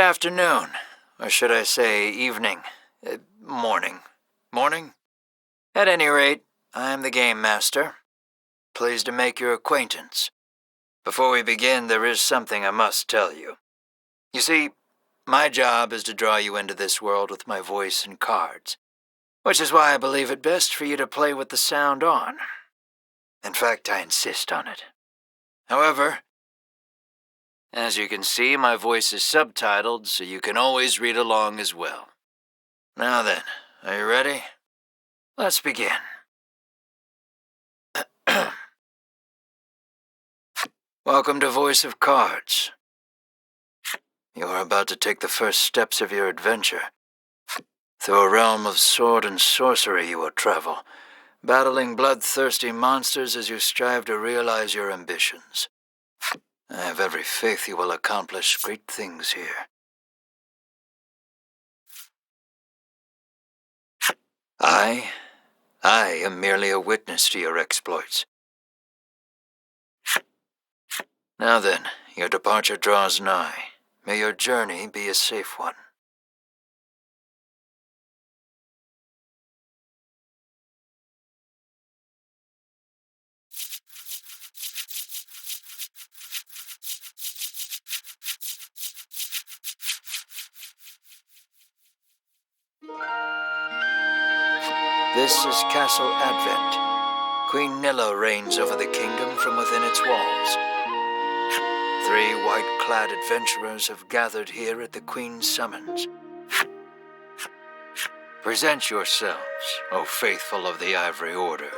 afternoon, or should I say evening, morning. Morning? At any rate, I am the Game Master. Pleased to make your acquaintance. Before we begin, there is something I must tell you. You see, my job is to draw you into this world with my voice and cards, which is why I believe it best for you to play with the sound on. In fact, I insist on it. However, as you can see, my voice is subtitled, so you can always read along as well. Now then, are you ready? Let's begin. Welcome to Voice of Cards. You are about to take the first steps of your adventure. Through a realm of sword and sorcery you will travel, battling bloodthirsty monsters as you strive to realize your ambitions. I have every faith you will accomplish great things here. I am merely a witness to your exploits. Now then, your departure draws nigh. May your journey be a safe one. This is Castle Advent. Queen Nilla reigns over the kingdom from within its walls. 3 white-clad adventurers have gathered here at the Queen's summons. Present yourselves, O faithful of the Ivory Order.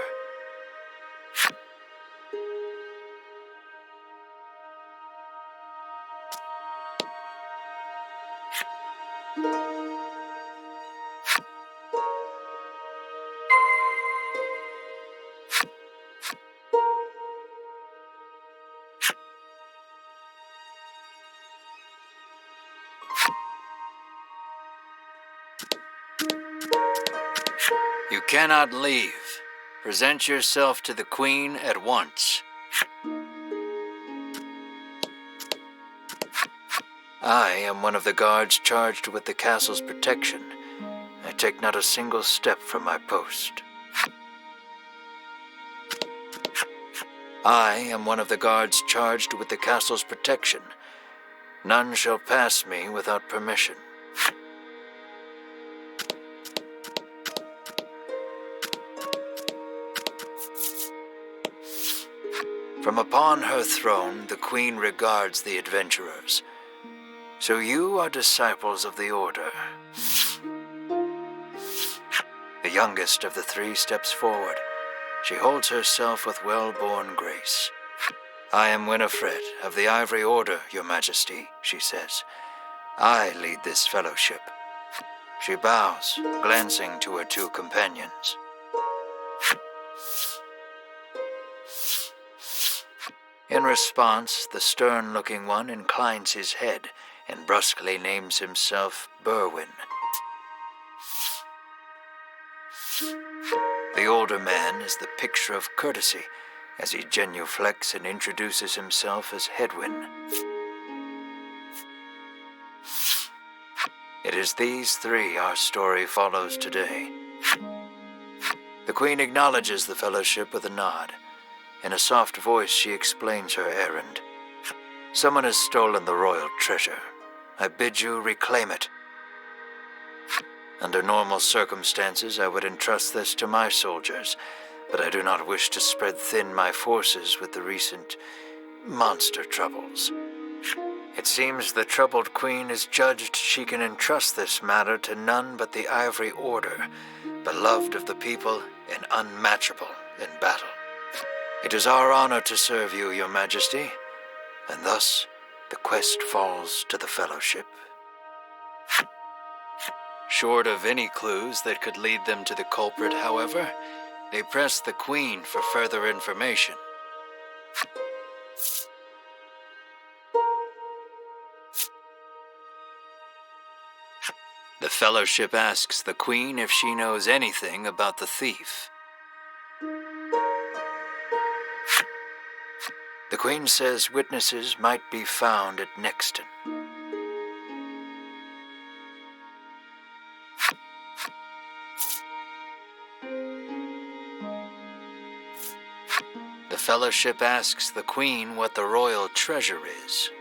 You cannot leave. Present yourself to the Queen at once. I am one of the guards charged with the castle's protection. I take not a single step from my post. I am one of the guards charged with the castle's protection. None shall pass me without permission. From upon her throne, the Queen regards the adventurers. So you are disciples of the Order. The youngest of the 3 steps forward. She holds herself with well-born grace. I am Winifred of the Ivory Order, Your Majesty, she says. I lead this fellowship. She bows, glancing to her 2 companions. In response, the stern-looking one inclines his head and brusquely names himself Berwin. The older man is the picture of courtesy as he genuflects and introduces himself as Hedwin. It is these 3 our story follows today. The Queen acknowledges the fellowship with a nod. In a soft voice, she explains her errand. Someone has stolen the royal treasure. I bid you reclaim it. Under normal circumstances, I would entrust this to my soldiers, but I do not wish to spread thin my forces with the recent monster troubles. It seems the troubled Queen is judged she can entrust this matter to none but the Ivory Order, beloved of the people and unmatchable in battle. It is our honor to serve you, Your Majesty, and thus the quest falls to the Fellowship. Short of any clues that could lead them to the culprit, however, they press the Queen for further information. The Fellowship asks the Queen if she knows anything about the thief. The Queen says witnesses might be found at Nexton. The Fellowship asks the Queen what the royal treasure is.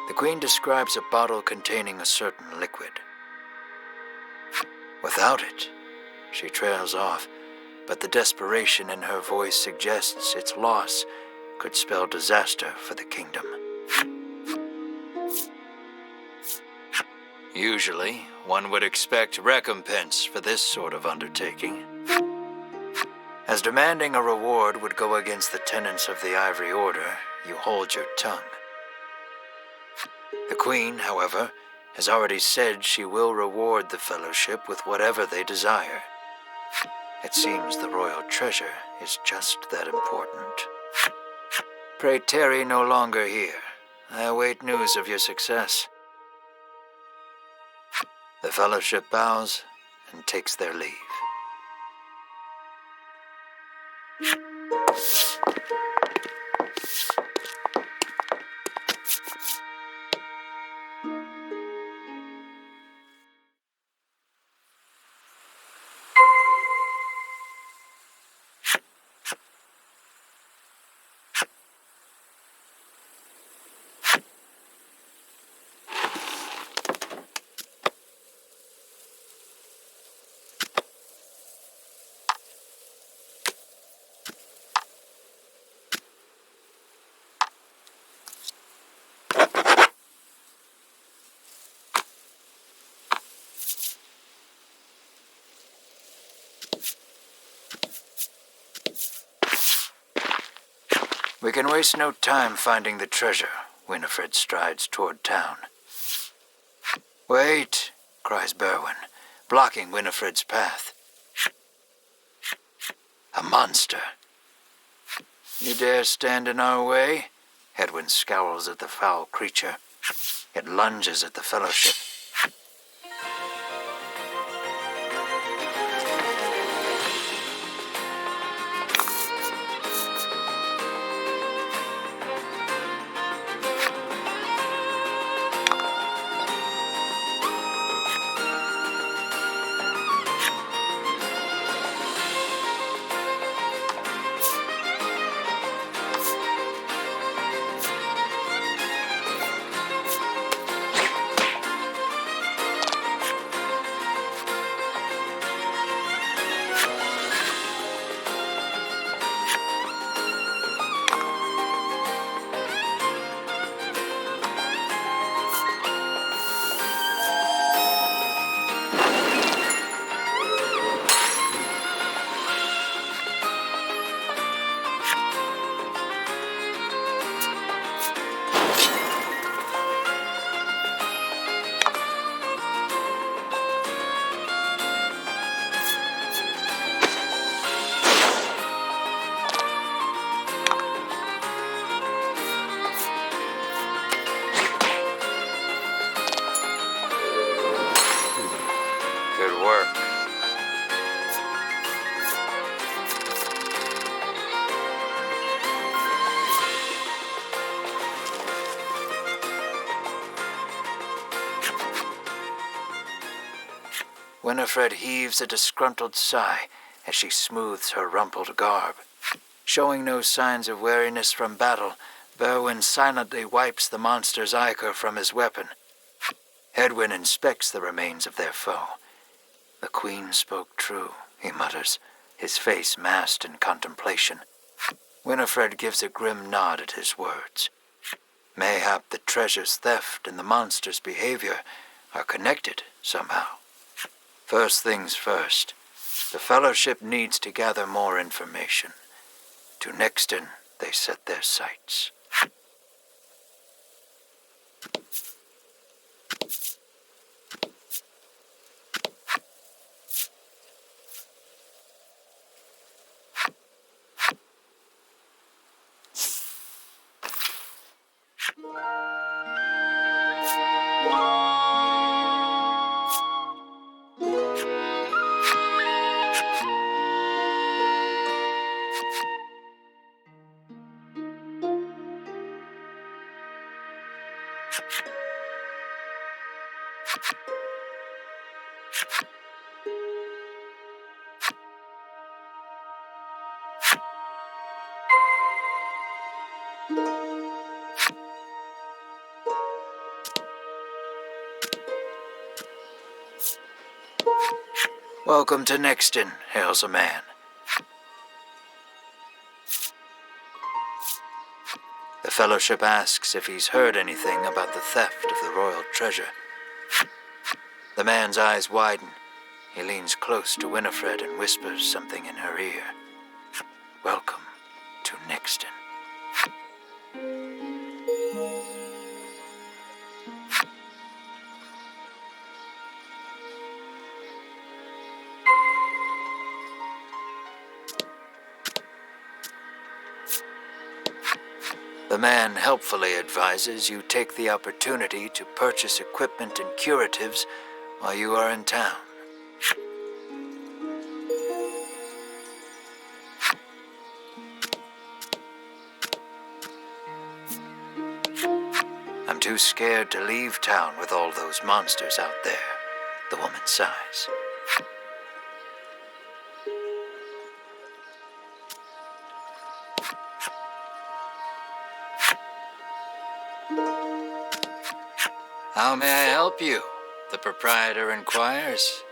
The Queen describes a bottle containing a certain liquid. Without it, she trails off, but the desperation in her voice suggests its loss could spell disaster for the kingdom. Usually, one would expect recompense for this sort of undertaking, as demanding a reward would go against the tenets of the Ivory Order. You hold your tongue. The Queen, however, has already said she will reward the Fellowship with whatever they desire. It seems the royal treasure is just that important. Pray tarry no longer here. I await news of your success. The Fellowship bows and takes their leave. We can waste no time finding the treasure. Winifred strides toward town. Wait, cries Berwin, blocking Winifred's path. A monster. You dare stand in our way? Hedwyn scowls at the foul creature. It lunges at the Fellowship. Good work. Winifred heaves a disgruntled sigh as she smooths her rumpled garb. Showing no signs of weariness from battle, Berwin silently wipes the monster's ichor from his weapon. Hedwyn inspects the remains of their foe. The Queen spoke true, he mutters, his face masked in contemplation. Winifred gives a grim nod at his words. Mayhap the treasure's theft and the monster's behavior are connected somehow. First things first, the Fellowship needs to gather more information. To Nexton they set their sights. Welcome to Nixton, hails a man. The Fellowship asks if he's heard anything about the theft of the royal treasure. The man's eyes widen. He leans close to Winifred and whispers something in her ear. Welcome to Nixton. The man helpfully advises you take the opportunity to purchase equipment and curatives while you are in town. I'm too scared to leave town with all those monsters out there, the woman sighs. How may I help you? The proprietor inquires.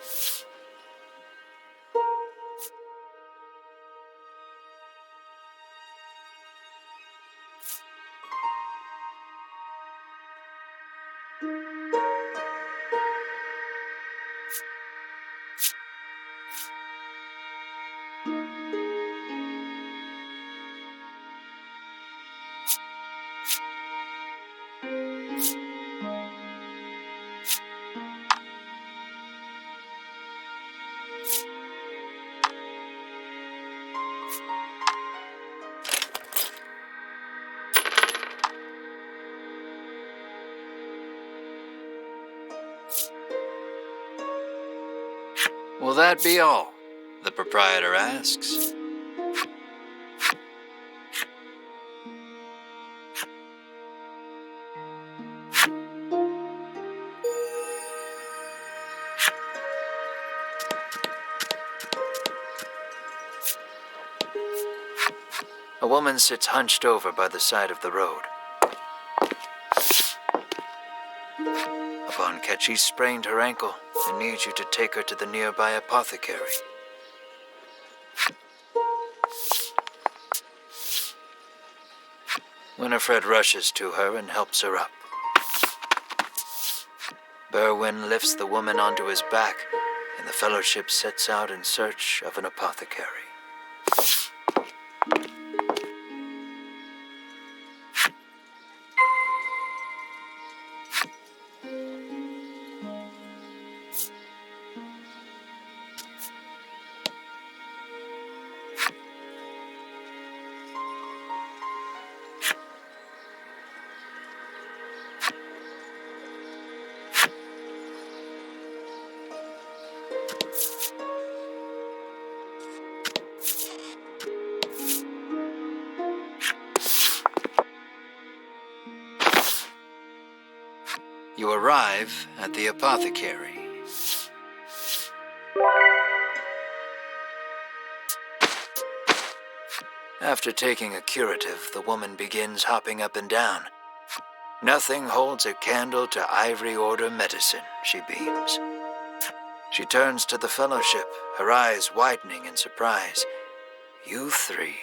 Will that be all? The proprietor asks. A woman sits hunched over by the side of the road. Upon catch, she sprained her ankle and needs you to take her to the nearby apothecary. Winifred rushes to her and helps her up. Berwin lifts the woman onto his back, and the Fellowship sets out in search of an apothecary. You arrive at the apothecary. After taking a curative, the woman begins hopping up and down. Nothing holds a candle to Ivory Order medicine, she beams. She turns to the Fellowship, her eyes widening in surprise. You three.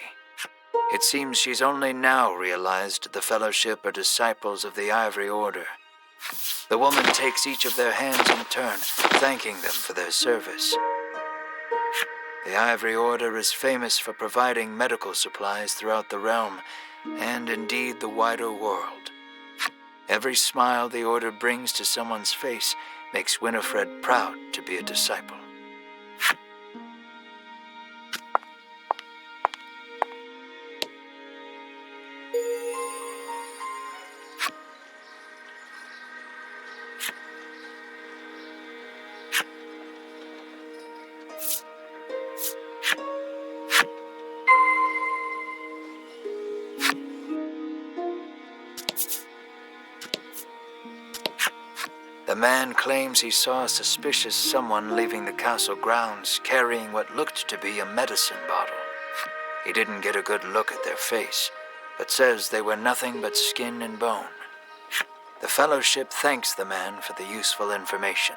It seems she's only now realized the Fellowship are disciples of the Ivory Order. The woman takes each of their hands in turn, thanking them for their service. The Ivory Order is famous for providing medical supplies throughout the realm, and indeed the wider world. Every smile the Order brings to someone's face makes Winifred proud to be a disciple. The man claims he saw a suspicious someone leaving the castle grounds carrying what looked to be a medicine bottle. He didn't get a good look at their face, but says they were nothing but skin and bone. The Fellowship thanks the man for the useful information.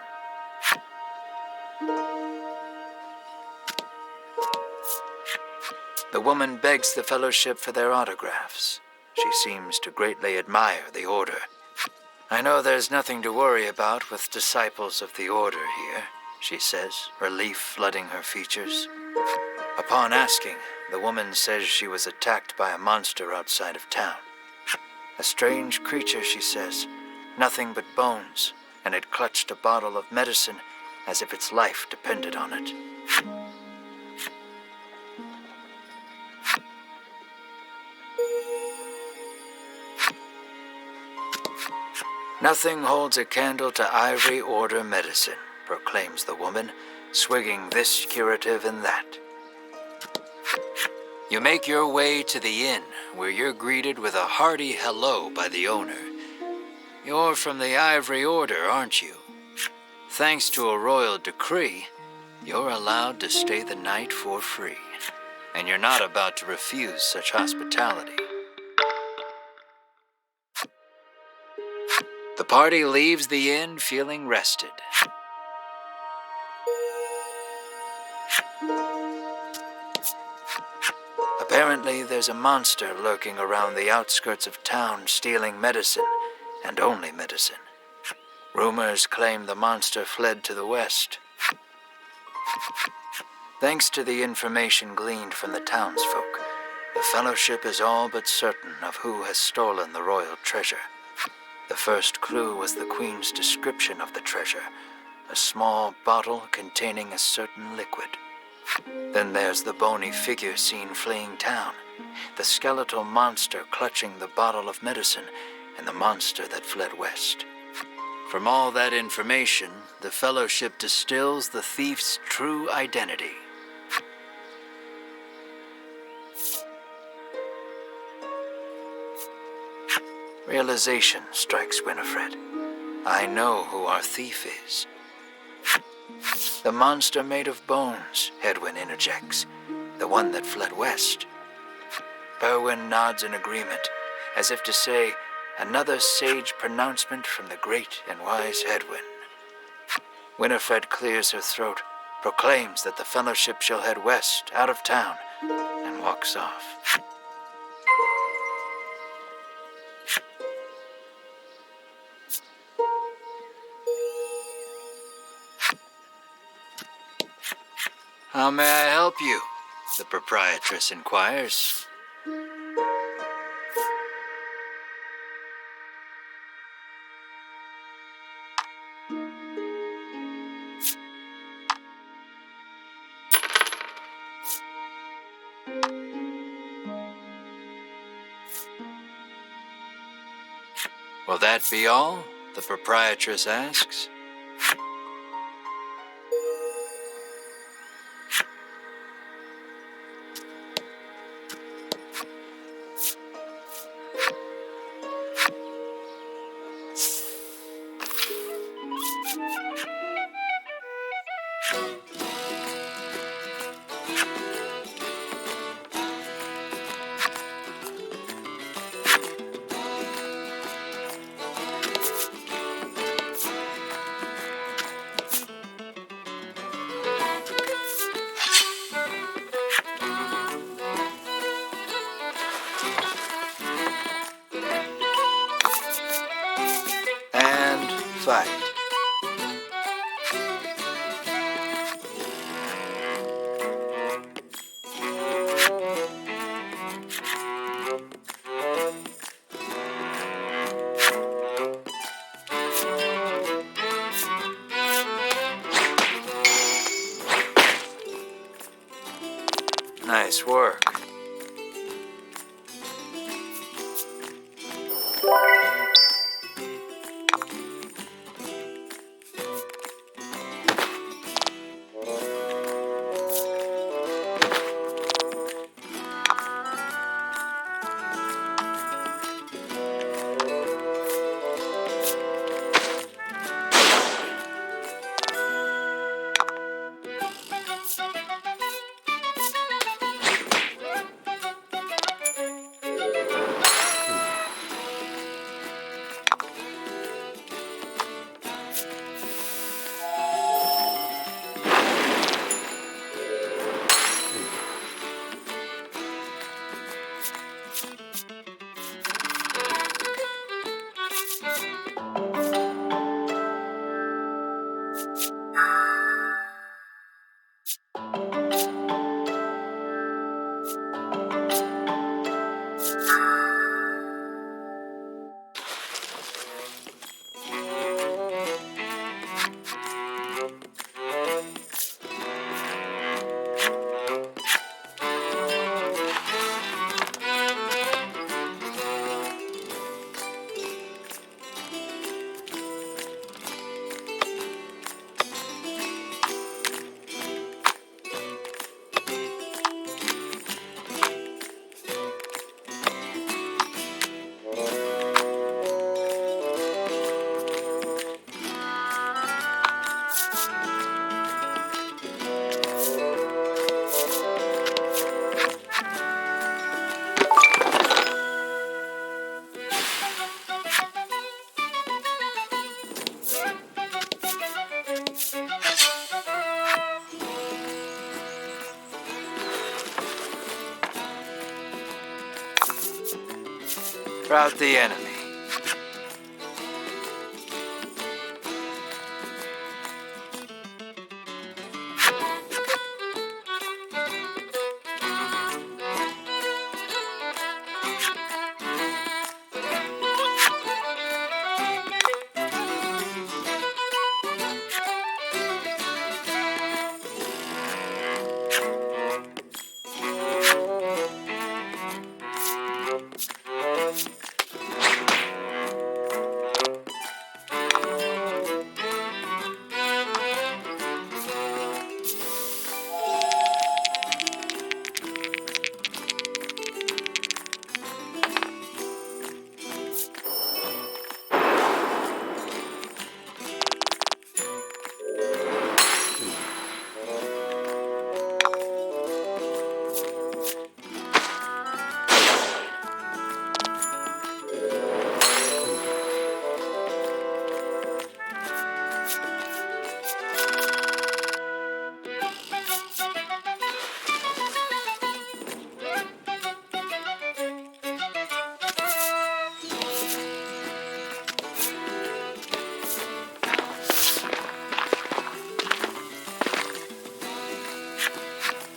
The woman begs the Fellowship for their autographs. She seems to greatly admire the Order. I know there's nothing to worry about with disciples of the Order here, she says, relief flooding her features. Upon asking, the woman says she was attacked by a monster outside of town. A strange creature, she says, nothing but bones, and it clutched a bottle of medicine as if its life depended on it. Nothing holds a candle to Ivory Order medicine, proclaims the woman, swigging this curative and that. You make your way to the inn, where you're greeted with a hearty hello by the owner. You're from the Ivory Order, aren't you? Thanks to a royal decree, you're allowed to stay the night for free, and you're not about to refuse such hospitality. The party leaves the inn feeling rested. Apparently, there's a monster lurking around the outskirts of town stealing medicine, and only medicine. Rumors claim the monster fled to the west. Thanks to the information gleaned from the townsfolk, the Fellowship is all but certain of who has stolen the royal treasure. The first clue was the Queen's description of the treasure, a small bottle containing a certain liquid. Then there's the bony figure seen fleeing town, the skeletal monster clutching the bottle of medicine, and the monster that fled west. From all that information, the Fellowship distills the thief's true identity. Realization strikes Winifred. I know who our thief is. The monster made of bones, Hedwyn interjects. The one that fled west. Berwin nods in agreement, as if to say, another sage pronouncement from the great and wise Hedwyn. Winifred clears her throat, proclaims that the Fellowship shall head west, out of town, and walks off. How may I help you? The proprietress inquires. Will that be all? The proprietress asks. Fight. Nice work. Rout the enemy.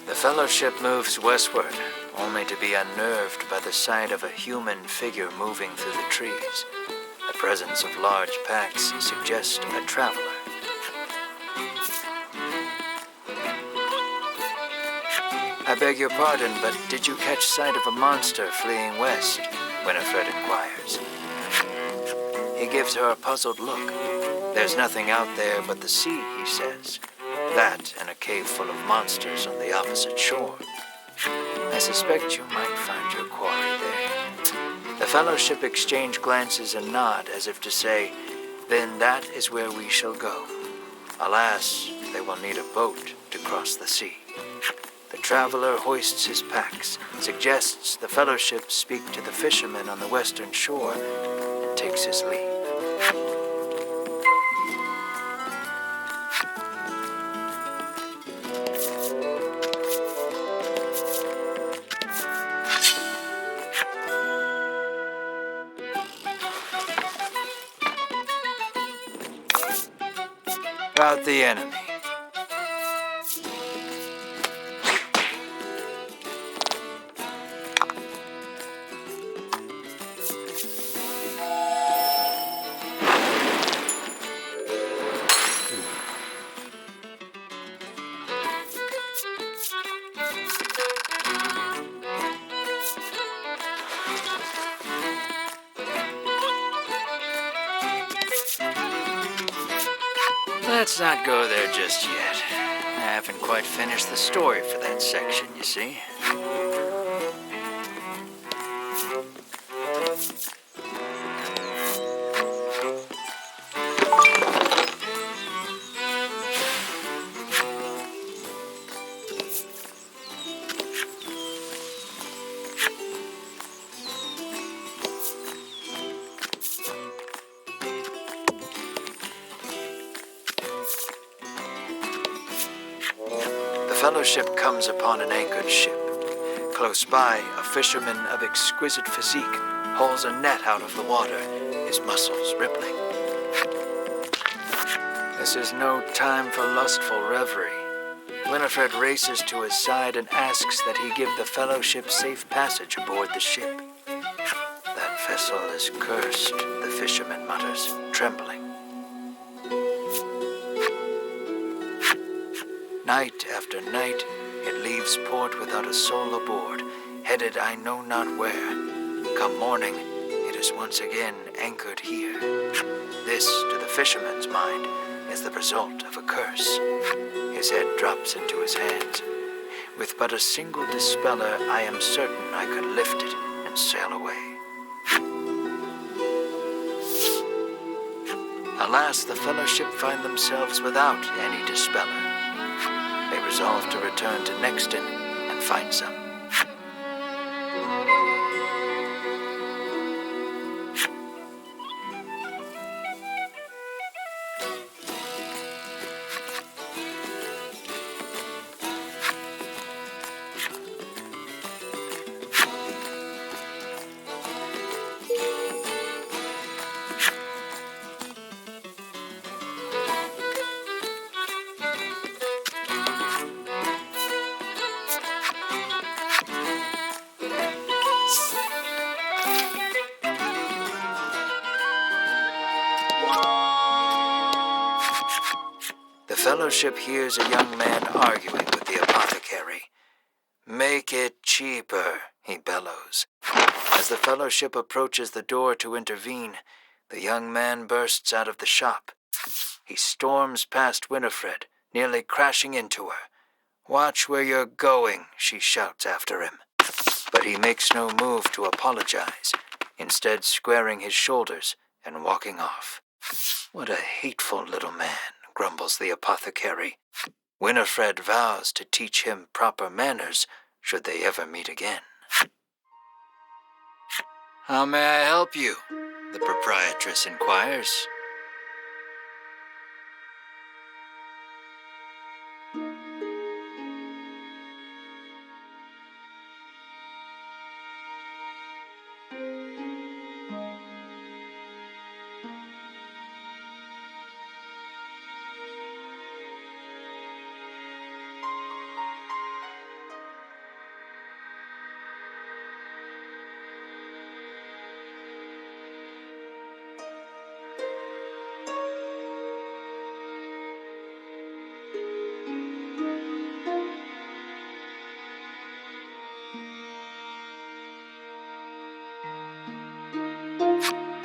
The Fellowship moves westward, only to be unnerved by the sight of a human figure moving through the trees. The presence of large packs suggests a traveler. I beg your pardon, but did you catch sight of a monster fleeing west? Winifred inquires. He gives her a puzzled look. There's nothing out there but the sea, he says. That and a cave full of monsters on the opposite shore. I suspect you might find your quarry there. The Fellowship exchange glances and nod as if to say, then that is where we shall go. Alas, they will need a boat to cross the sea. The traveler hoists his packs, suggests the Fellowship speak to the fishermen on the western shore, and takes his leave. Rout the enemy. Let's not go there just yet. I haven't quite finished the story for that section, you see. The Fellowship comes upon an anchored ship. Close by, a fisherman of exquisite physique hauls a net out of the water, his muscles rippling. This is no time for lustful reverie. Winifred races to his side and asks that he give the Fellowship safe passage aboard the ship. That vessel is cursed, the fisherman mutters, trembling. Night after night, it leaves port without a soul aboard, headed I know not where. Come morning, it is once again anchored here. This, to the fisherman's mind, is the result of a curse. His head drops into his hands. With but a single dispeller, I am certain I could lift it and sail away. Alas, the Fellowship find themselves without any dispeller. They resolve to return to Nexton and find some. fellowship hears a young man arguing with the apothecary. "Make it cheaper," he bellows. As the fellowship approaches the door to intervene, the young man bursts out of the shop. He storms past Winifred, nearly crashing into her. "Watch where you're going," she shouts after him. But he makes no move to apologize, instead squaring his shoulders and walking off. "What a hateful little man," grumbles the apothecary. Winifred vows to teach him proper manners should they ever meet again. "How may I help you?" the proprietress inquires.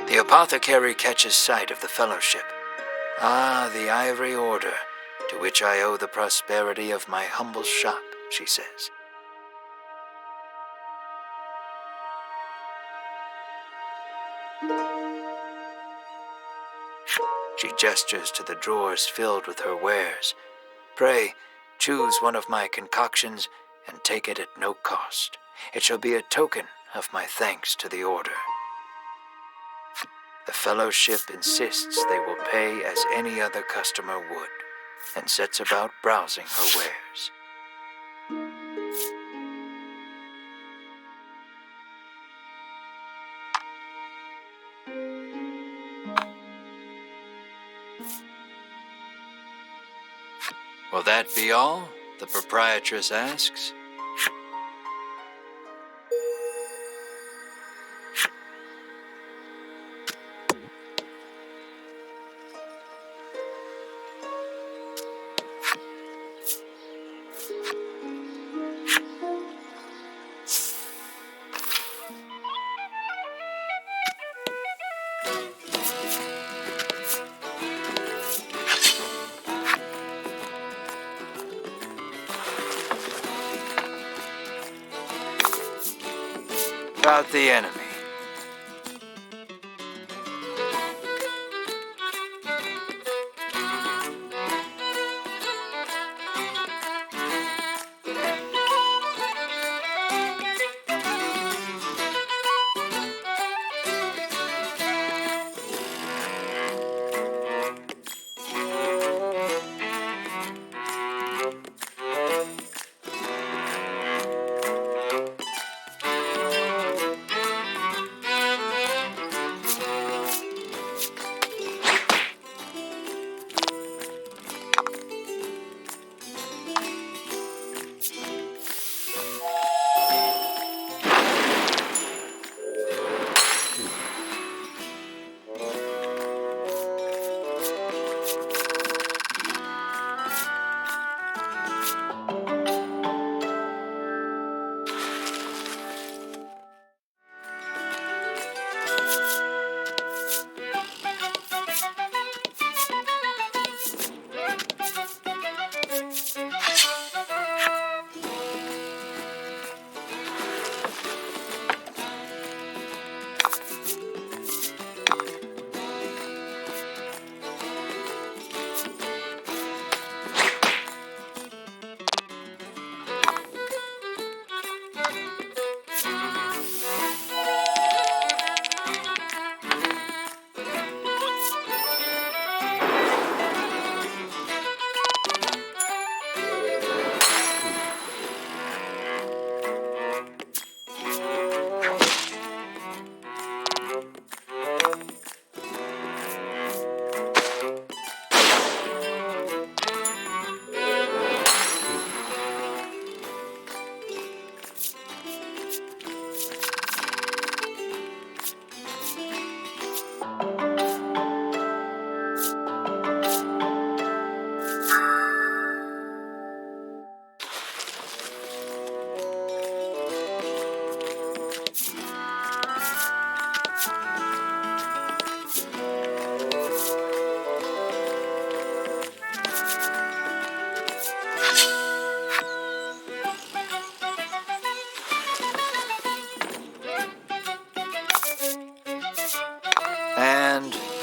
The apothecary catches sight of the fellowship. "Ah, the ivory order, to which I owe the prosperity of my humble shop," she says. She gestures to the drawers filled with her wares. "Pray, choose one of my concoctions and take it at no cost. It shall be a token of my thanks to the order." The fellowship insists they will pay as any other customer would, and sets about browsing her wares. "Will that be all?" the proprietress asks. About the enemy.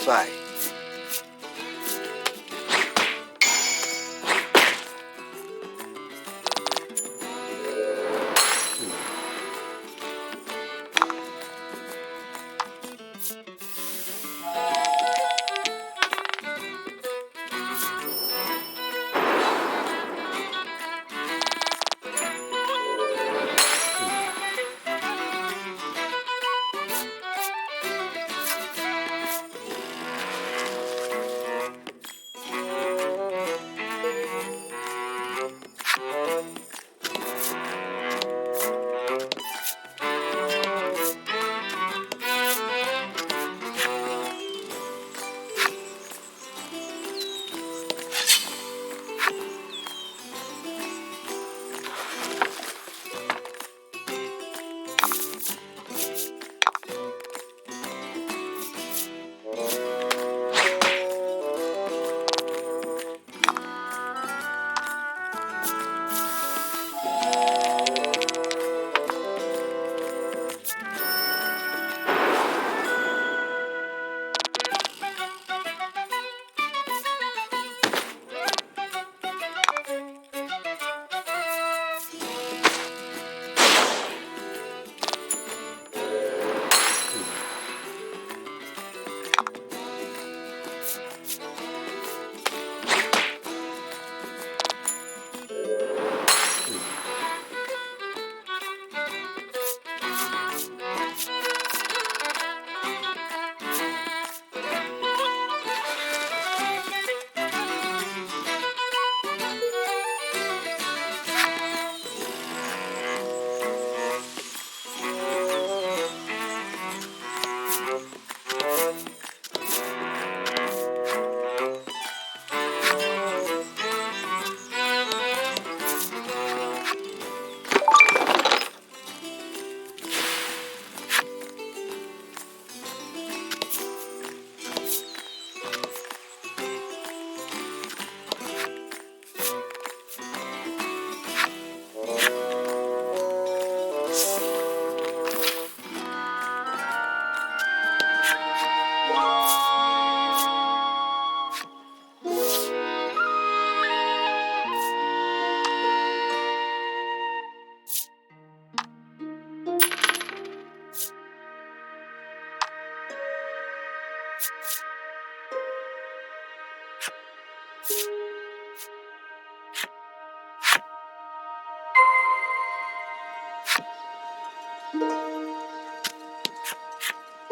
fight.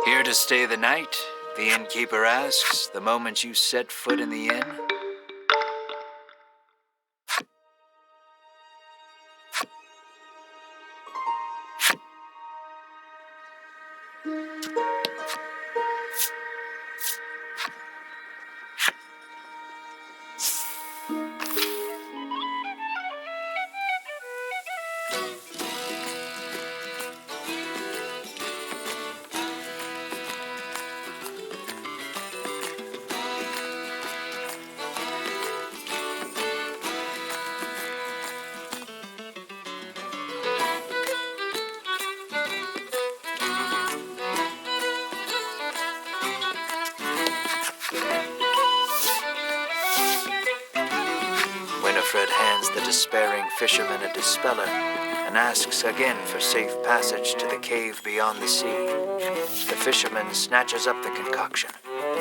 Here to stay the night? The innkeeper asks the moment you set foot in the inn. Winifred hands the despairing fisherman a dispeller and asks again for safe passage to the cave beyond the sea. The fisherman snatches up the concoction,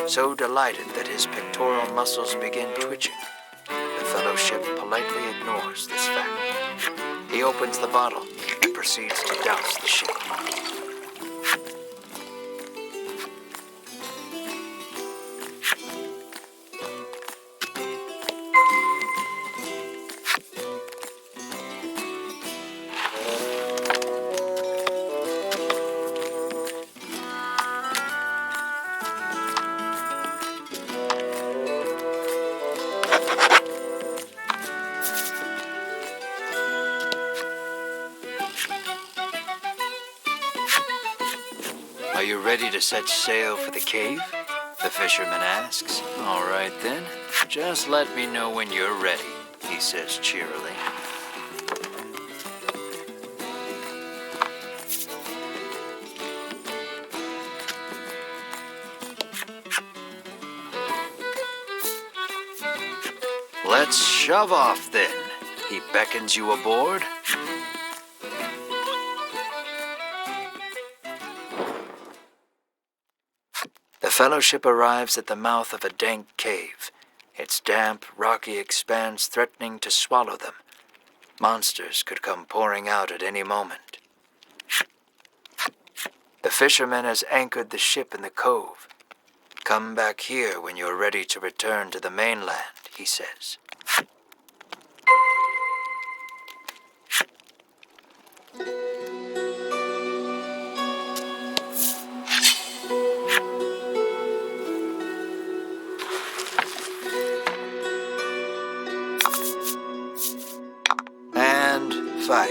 so delighted that his pectoral muscles begin twitching. The fellowship politely ignores this fact. He opens the bottle and proceeds to douse the ship. Are you ready to set sail for the cave? The fisherman asks. All right then, just let me know when you're ready, he says cheerily. Let's shove off then. He beckons you aboard. The Fellowship arrives at the mouth of a dank cave, its damp, rocky expanse threatening to swallow them. Monsters could come pouring out at any moment. The fisherman has anchored the ship in the cove. Come back here when you're ready to return to the mainland, he says. And fight.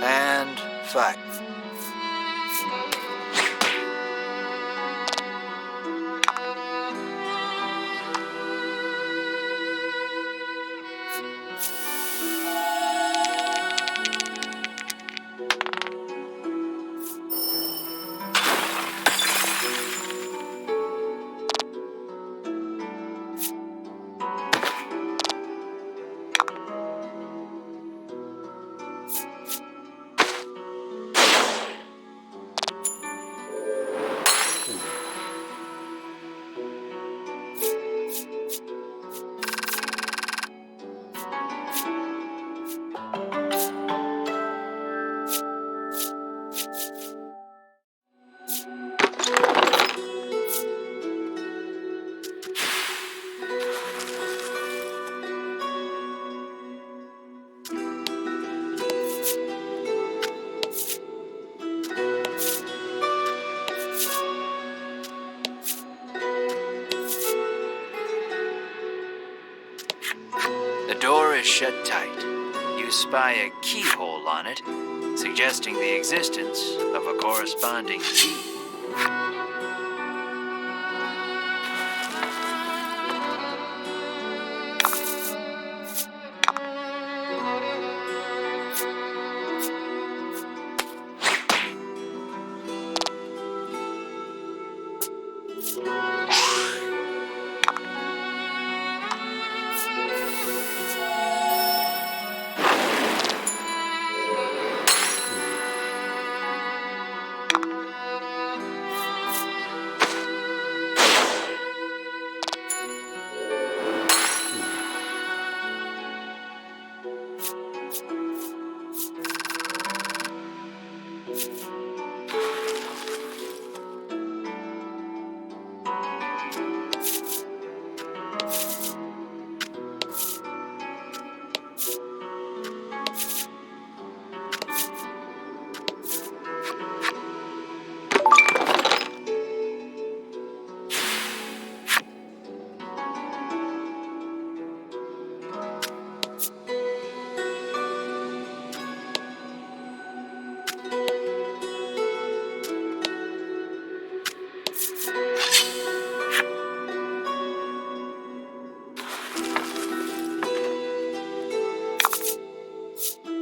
And fight. The door is shut tight. You spy a keyhole on it, suggesting the existence of a corresponding key.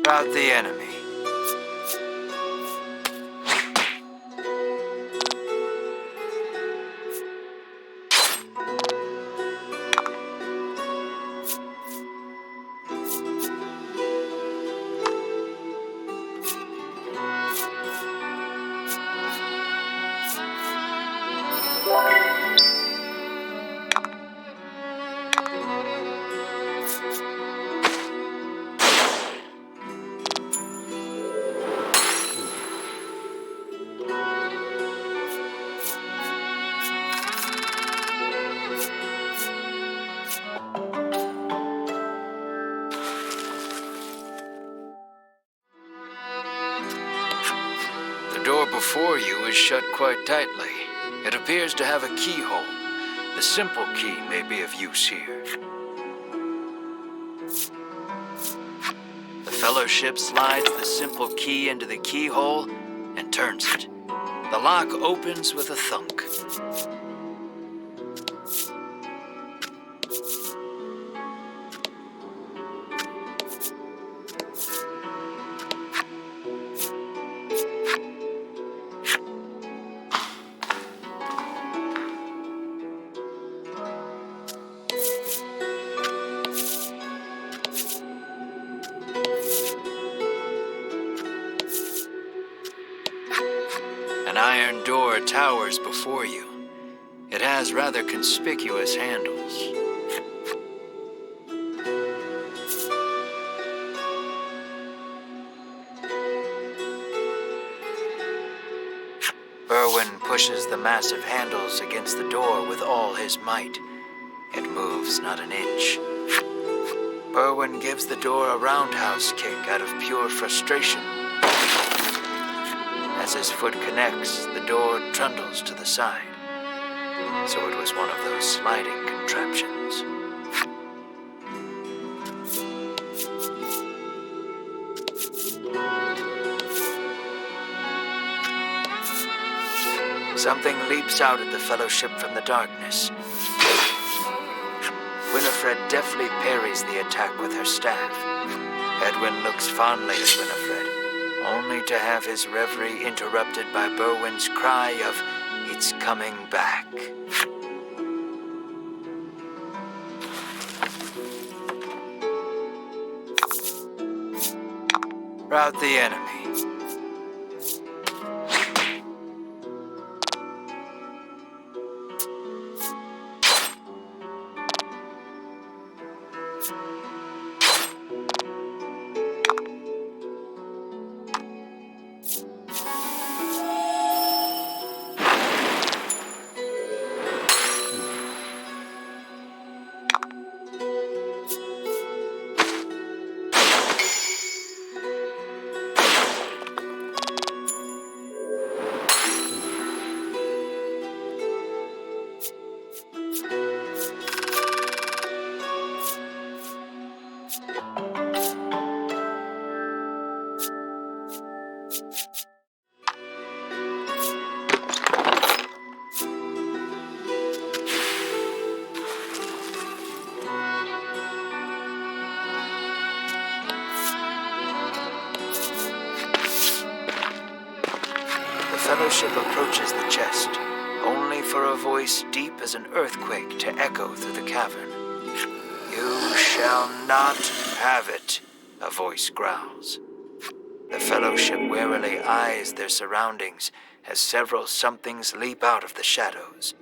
Rout the enemy. The door before you is shut quite tightly. It appears to have a keyhole. The simple key may be of use here. The Fellowship slides the simple key into the keyhole and turns it. The lock opens with a thunk. An iron door towers before you. It has rather conspicuous handles. Berwin pushes the massive handles against the door with all his might. It moves not an inch. Berwin gives the door a roundhouse kick out of pure frustration. As his foot connects, the door trundles to the side. So it was one of those sliding contraptions. Something leaps out at the Fellowship from the darkness. Winifred deftly parries the attack with her staff. Edwin looks fondly at Winifred, only to have his reverie interrupted by Berwin's cry of, "It's coming back." Rout the enemy. The Fellowship approaches the chest, only for a voice deep as an earthquake to echo through the cavern. "You shall not have it," a voice growls. The Fellowship warily eyes their surroundings as several somethings leap out of the shadows.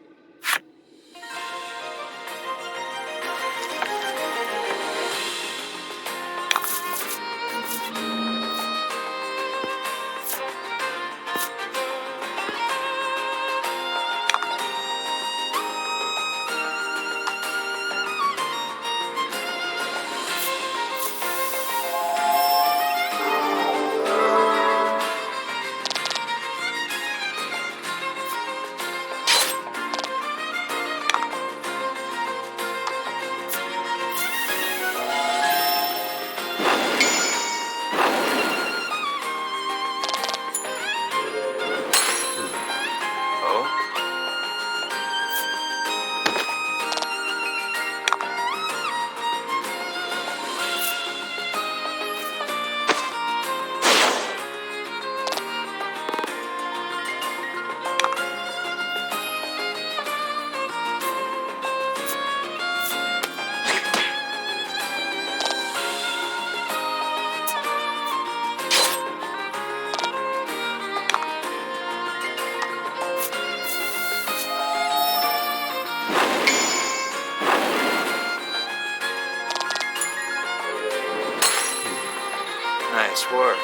Nice work.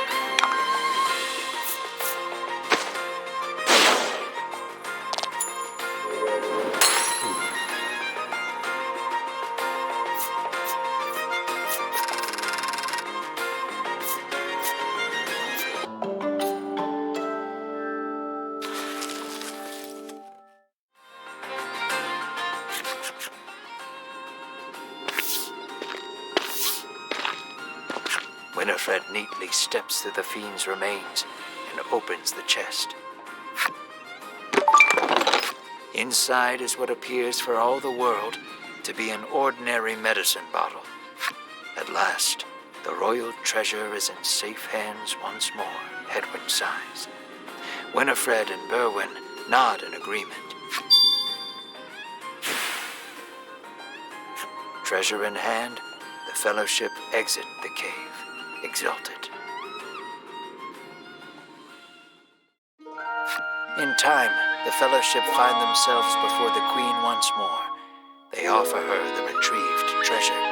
Winifred neatly steps through the fiend's remains and opens the chest. Inside is what appears for all the world to be an ordinary medicine bottle. At last, the royal treasure is in safe hands once more, Hedwin sighs. Winifred and Berwin nod in agreement. Treasure in hand, the Fellowship exit the cave, exulted. In time, the Fellowship find themselves before the Queen once more. They offer her the retrieved treasure.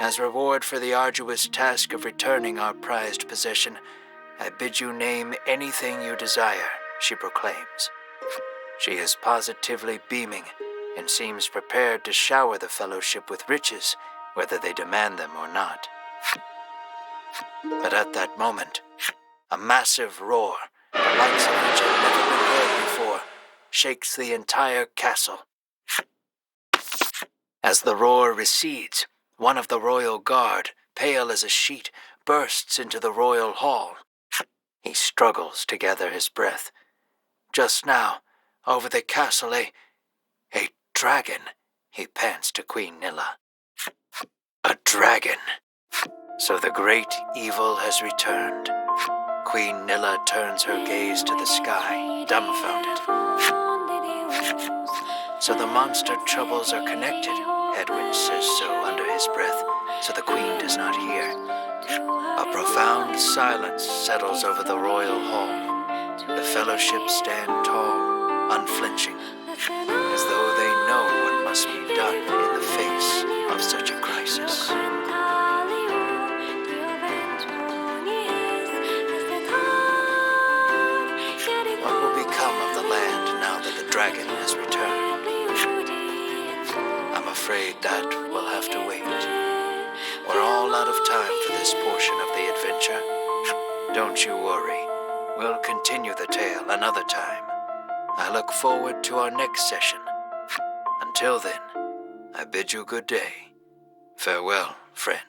As reward for the arduous task of returning our prized possession, I bid you name anything you desire, she proclaims. She is positively beaming and seems prepared to shower the Fellowship with riches, whether they demand them or not. But at that moment, a massive roar, the likes of which had never been heard before, shakes the entire castle. As the roar recedes, one of the royal guard, pale as a sheet, bursts into the royal hall. He struggles to gather his breath. Just now, over the castle, a dragon, he pants to Queen Nilla. A dragon. So the great evil has returned. Queen Nilla turns her gaze to the sky, dumbfounded. So the monster troubles are connected, Hedwin says so under his breath, so the Queen does not hear. A profound silence settles over the royal hall. The Fellowship stand tall, unflinching, as though they know what must be done in the face of such a crisis. What will become of the land now that the dragon has returned? I'm afraid that we'll have to wait. We're all out of time for this portion of the adventure. Don't you worry. We'll continue the tale another time. I look forward to our next session. Until then, I bid you good day. Farewell, friend.